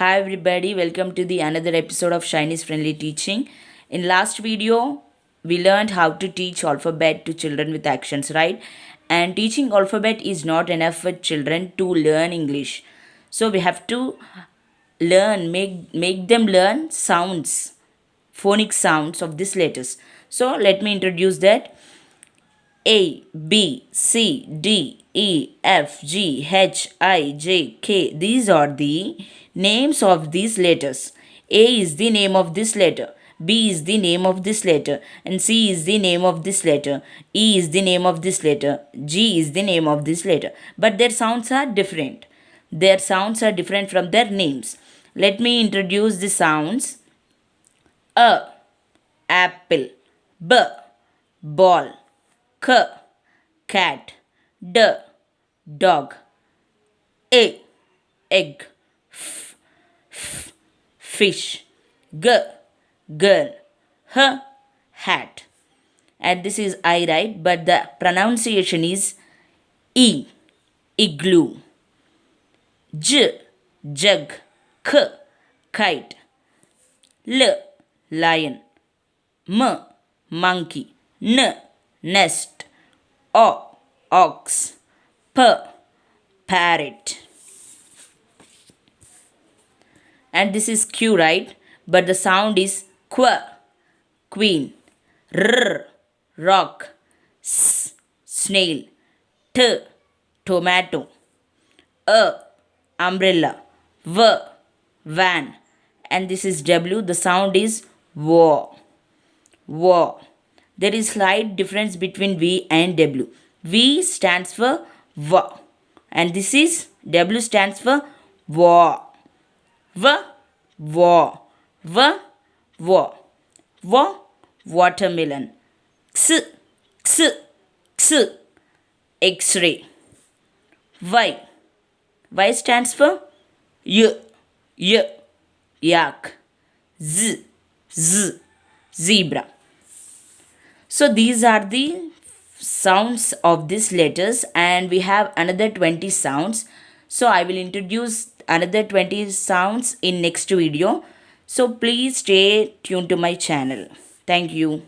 Hi everybody, welcome to the another episode of Chinese Friendly Teaching. In last video, we learned how to teach alphabet to children with actions, right? And teaching alphabet is not enough for children to learn English. So we have to make them learn sounds, phonic sounds of these letters. So let me introduce that. A, B, C, D, E, F, G, H, I, J, K. These are the names of these letters. A is the name of this letter. B is the name of this letter. And C is the name of this letter. E is the name of this letter. G is the name of this letter. But their sounds are different. Their sounds are different from their names. Let me introduce the sounds. A, apple. B, ball. K, cat. D, dog. A, egg. Fish. G, girl. H, hat. And this is I, right? But the pronunciation is E, igloo. J, jug. K, kite. L, lion. M, monkey. N, nest. O, ox. P, parrot. And this is Q, right? But the sound is Qu, queen. R, rock. S, snail. T, tomato. A, umbrella. V, van. And this is W. The sound is war. War. There is slight difference between V and W. V stands for V. And this is W stands for war. V, war. V, war. V, watermelon. X, x, x, X-ray. Y. Y stands for Y, Y, yak. Z, Z, zebra. So these are the sounds of these letters, and we have another 20 sounds. So I will introduce another 20 sounds in next video. So please stay tuned to my channel. Thank you.